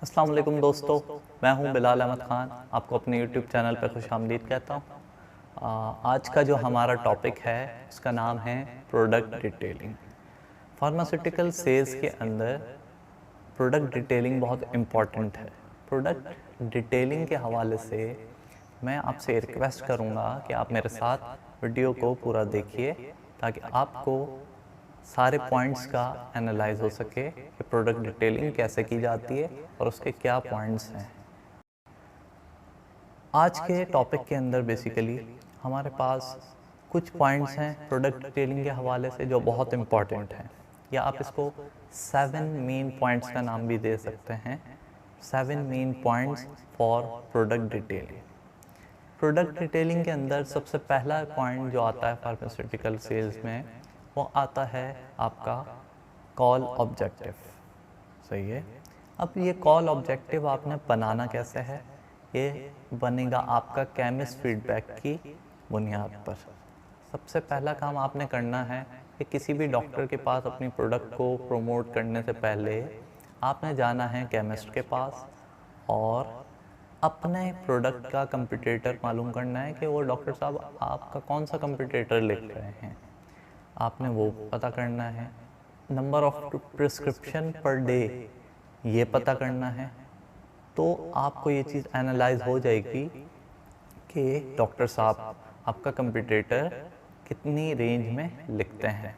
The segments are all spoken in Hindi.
अस्सलाम वालेकुम दोस्तों, मैं हूं बिलाल अहमद ख़ान। आपको अपने यूट्यूब चैनल पर खुशामदीद कहता हूं। आज का जो हमारा टॉपिक है उसका नाम है प्रोडक्ट डिटेलिंग। फार्मास्यूटिकल सेल्स के अंदर प्रोडक्ट डिटेलिंग बहुत इम्पॉर्टेंट है। प्रोडक्ट डिटेलिंग के हवाले से मैं आपसे रिक्वेस्ट करूंगा कि आप मेरे साथ वीडियो को पूरा देखिए ताकि आपको सारे पॉइंट्स का एनालाइज हो सके कि प्रोडक्ट डिटेलिंग कैसे की जाती है और उसके क्या पॉइंट्स हैं। आज के टॉपिक के अंदर बेसिकली हमारे पास कुछ पॉइंट्स हैं प्रोडक्ट डिटेलिंग के हवाले से जो बहुत इम्पॉर्टेंट हैं, या आप इसको 7 मेन पॉइंट्स का नाम भी दे सकते हैं। 7 main points for product detailing. Product detailing के अंदर सबसे पहला पॉइंट जो आता है फार्मास्यूटिकल सेल्स में, वो आता है आपका कॉल ऑब्जेक्टिव। सही है। अब ये कॉल ऑब्जेक्टिव आपने बनाना कैसे है? ये बनेगा आपका केमिस्ट फीडबैक की बुनियाद पर। सबसे पहला काम आपने करना है कि किसी भी डॉक्टर के पास अपनी प्रोडक्ट को प्रमोट करने से पहले आपने जाना है केमिस्ट के पास और अपने प्रोडक्ट का कंपटीटर मालूम करना है कि वो डॉक्टर साहब आपका कौन सा कंपटीटर लिख रहे हैं। आपने वो पता करना है। Number of prescription per day ये पता करना है। तो आपको ये चीज़ एनालाइज हो जाएगी कि डॉक्टर साहब आपका कंपटीटर कितनी रेंज में लिखते हैं।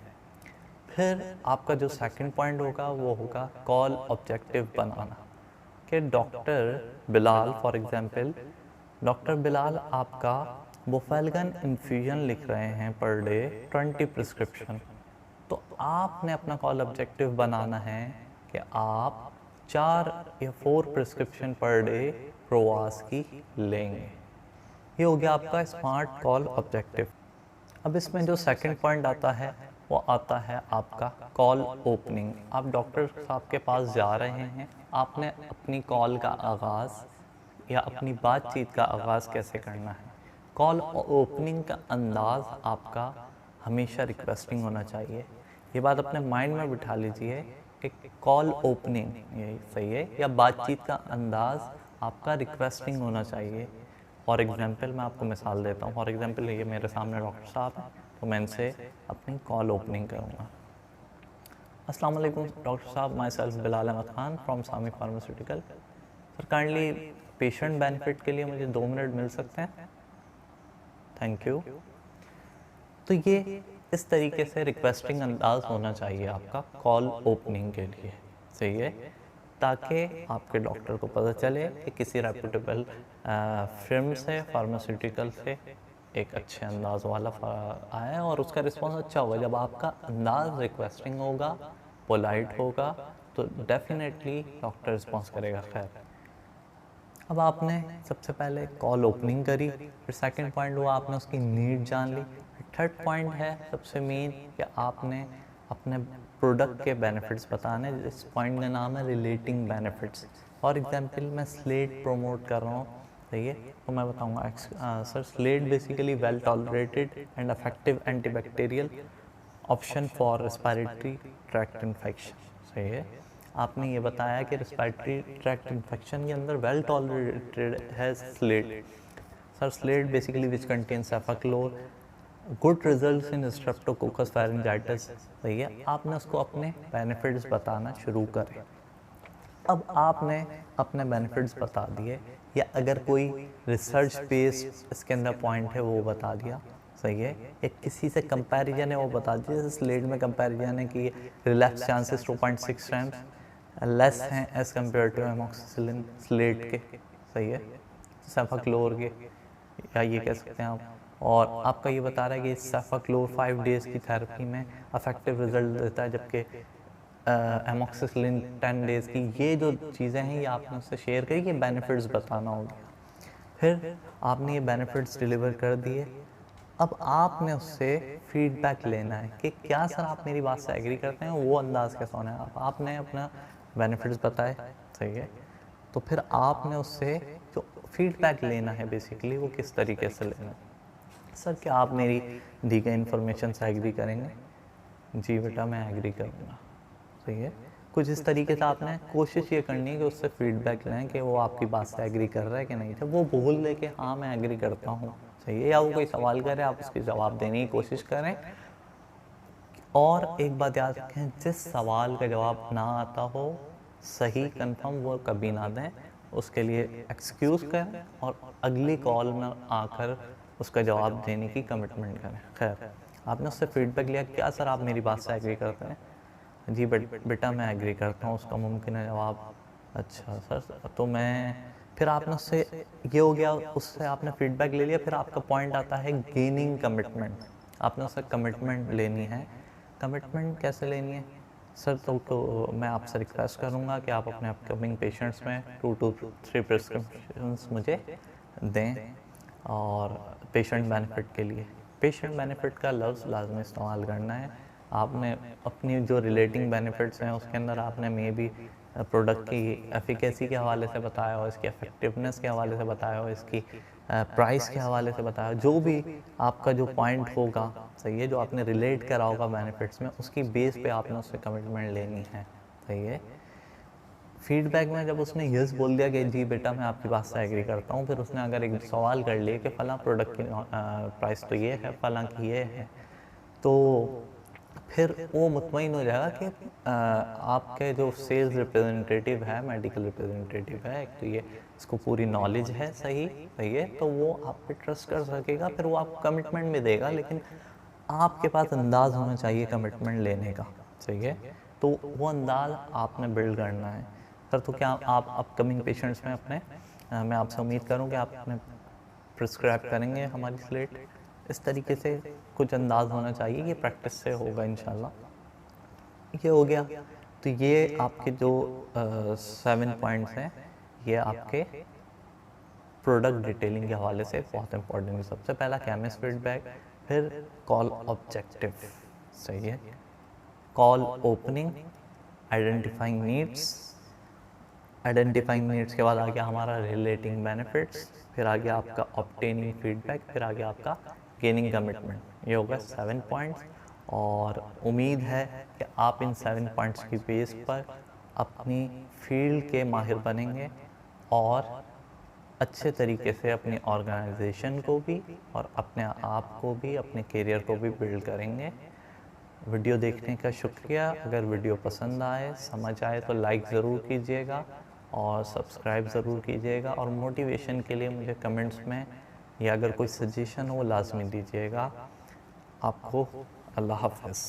फिर आपका जो सेकंड पॉइंट होगा वो होगा कॉल ऑब्जेक्टिव बनाना। कि doctor Bilal for example, doctor Bilal आपका बुफेलगन इन्फ्यूजन लिख रहे हैं पर डे 20 प्रिस्क्रिप्शन। तो आपने अपना कॉल ऑब्जेक्टिव बनाना है कि आप 4 या 4 प्रिस्क्रिप्शन पर डे प्रोवास की लेंगे। ये हो गया आपका स्मार्ट कॉल ऑब्जेक्टिव। अब इसमें जो सेकंड पॉइंट आता है वो आता है आपका कॉल ओपनिंग। आप डॉक्टर साहब के पास जा रहे हैं, आपने अपनी कॉल का आगाज़ या अपनी बातचीत का आगाज़ कैसे करना है। कॉल ओपनिंग का अंदाज़ आपका हमेशा रिक्वेस्टिंग होना चाहिए। ये बात अपने माइंड में बिठा लीजिए कि कॉल ओपनिंग यही सही है, या बातचीत का अंदाज़ आपका रिक्वेस्टिंग होना चाहिए। फॉर एग्जांपल मैं आपको मिसाल देता हूँ। फॉर एग्जांपल ये मेरे सामने डॉक्टर साहब हैं, तो मैं इनसे अपनी कॉल ओपनिंग करूँगा। अस्सलाम वालेकुम डॉक्टर साहब, myself Bilal Ahmed Khan from Sami pharmaceutical. Sir kindly patient benefit के लिए मुझे 2 मिनट मिल सकते हैं? Thank you. तो ये इस तरीके से रिक्वेस्टिंग अंदाज होना चाहिए आपका कॉल ओपनिंग के लिए। सही है। ताकि आपके डॉक्टर को पता चले कि किसी रेप्यूटेबल फिल्म से, फार्मास्यूटिकल से एक अच्छे अंदाज वाला आया और उसका रिस्पॉन्स अच्छा होगा। जब आपका अंदाज रिक्वेस्टिंग होगा, पोलाइट होगा, तो डेफिनेटली डॉक्टर रिस्पॉन्स करेगा। खैर, अब आपने सबसे पहले कॉल ओपनिंग करी, फिर सेकंड पॉइंट हुआ आपने उसकी नीड जान ली। थर्ड पॉइंट है सबसे मेन कि आपने अपने प्रोडक्ट के बेनिफिट्स बताने। इस पॉइंट का नाम है रिलेटिंग बेनिफिट्स। फॉर एग्जांपल मैं स्लेड प्रमोट कर रहा हूँ, सही है, तो मैं बताऊँगा sir Slade basically well tolerated and effective antibacterial option for respiratory tract infection. सही है। आपने ये बताया कि रेस्पिरेटरी ट्रैक्ट इन्फेक्शन के अंदर वेल टॉलरेटेड है Slade. Sir Slade basically which contain cefaclor, good results in streptococcus pharyngitis. सही है। आपने उसको अपने बेनिफिट्स बताना शुरू करें। अब आपने अपने बेनिफिट्स बता दिए, या अगर कोई रिसर्च बेस्ड इसके अंदर पॉइंट है वो बता दिया। सही है। एक किसी से कंपैरिजन है वो बता दिया। जैसे स्लेड में कंपैरिजन है कि रिलैप्स चांसेस 2.6 टाइम्स लेस हैं as compare to amoxicillin Slade के। सही है। सेफाक्लोर के, या ये कह सकते हैं आप। और आपका ये बता रहा है कि सेफाक्लोर 5 डेज़ की थेरेपी में अफेक्टिव रिजल्ट देता है, जबकि एमोक्सिसिलिन 10 डेज़ की। ये जो चीज़ें हैं ये आपने उससे शेयर करी कि बेनिफिट्स बताना होगा। फिर आपने ये बेनिफिट्स डिलीवर कर दिए। अब आपने उससे फीडबैक लेना है कि क्या सर आप मेरी बात से एग्री करते हैं, वो अंदाज़ कैसा होना है। आपने अपना बेनिफिट्स बताए, सही है, तो फिर आपने उससे जो फीडबैक लेना है बेसिकली वो किस तरीके से लेना है। सर क्या आप मेरी दी गई इन्फॉर्मेशन से एग्री करेंगे? जी बेटा मैं एग्री करूँगा। सही है। कुछ इस तरीके से आपने कोशिश ये करनी है कि उससे फीडबैक लें कि वो आपकी बात से एग्री कर रहा है कि नहीं। जब वो बोल दे कि हाँ मैं एग्री करता हूँ, सही है, या वो कोई सवाल करे आप उसके जवाब देने की कोशिश करें। और एक बात याद रखें, जिस सवाल का जवाब ना आता हो सही कंफर्म, वो कभी ना दें, उसके लिए एक्सक्यूज़ करें और अगली कॉल में आकर उसका जवाब देने की कमिटमेंट करें। खैर, आपने उससे फीडबैक लिया, क्या सर आप मेरी बात से एग्री करते हैं? जी बेटा मैं एग्री करता हूँ, उसका मुमकिन है जवाब। अच्छा सर, तो मैं, फिर आपने उससे, ये हो गया, उससे आपने फीडबैक ले लिया। फिर आपका पॉइंट आता है गेनिंग कमिटमेंट। आपने उससे कमिटमेंट लेनी है। कमिटमेंट कैसे लेनी है सर? तो मैं आपसे रिक्वेस्ट करूँगा कि आप अपने अपकमिंग पेशेंट्स में 2 to 3 प्रिस्क्रिप्शंस मुझे दें। और पेशेंट बेनिफिट के लिए, पेशेंट बेनिफिट का लफ्ज़ लाजमी इस्तेमाल करना है। आपने अपनी जो रिलेटिंग बेनिफिट्स हैं उसके अंदर आपने मे बी प्रोडक्ट की एफिकेसी के हवाले से बताया हो, इसकी इफेक्टिवनेस के हवाले से बताया हो, इसकी प्राइस के हवाले से बताया हो, जो भी आपका जो पॉइंट होगा, सही है, जो आपने रिलेट करा होगा बेनिफिट्स में, उसकी बेस पे आपने उससे कमिटमेंट लेनी है। सही है। फीडबैक में जब उसने यस बोल दिया कि जी बेटा मैं आपकी बात से एग्री करता हूँ, फिर उसने अगर एक सवाल कर लिया कि फ़लाँ प्रोडक्ट की प्राइस तो ये है, फ़लाँ की ये है, तो फिर वो मुतमईन हो जाएगा कि आपके जो सेल्स रिप्रेजेंटेटिव है, मेडिकल रिप्रेजेंटेटिव है, एक तो ये इसको पूरी नॉलेज है, सही सही है, तो वो आप पे ट्रस्ट कर सकेगा। फिर वो आपको कमिटमेंट भी देगा, लेकिन आपके पास अंदाज़ होना चाहिए कमिटमेंट लेने का। सही है, तो वो अंदाज़ आपने बिल्ड करना है। सर तो क्या आप अपकमिंग पेशेंट्स में अपने मैं आपसे उम्मीद करूँ कि आप अपने प्रिस्क्राइब करेंगे हमारी स्लेट? इस तरीके से कुछ अंदाज़ होना चाहिए, ये प्रैक्टिस से होगा इंशाल्लाह। ये हो गया। तो ये आपके जो 7 पॉइंट्स हैं, ये आपके प्रोडक्ट डिटेलिंग के हवाले से बहुत इंपॉर्टेंट है। सबसे पहला केमिस्ट फीडबैक, फिर कॉल ऑब्जेक्टिव, सही है, call opening, identifying needs, identifying needs के बाद आ गया हमारा रिलेटिंग बेनिफिट्स, फिर आ गया आपका ऑब्टेनिंग फीडबैक, फिर आ गया आपका गेनिंग कमिटमेंट। ये होगा 7 पॉइंट्स। और उम्मीद है कि आप इन 7 पॉइंट्स की बेस पर अपनी फील्ड के माहिर बनेंगे और अच्छे तरीके से अपनी ऑर्गेनाइजेशन को भी और अपने आप को भी, अपने करियर को भी बिल्ड करेंगे। वीडियो देखने का शुक्रिया। अगर वीडियो पसंद आए, समझ आए तो लाइक ज़रूर कीजिएगा और सब्सक्राइब ज़रूर कीजिएगा। और मोटिवेशन के लिए मुझे कमेंट्स में या अगर कोई सजेशन हो लाजमी दीजिएगा। आपको अल्लाह हाफ़िज़।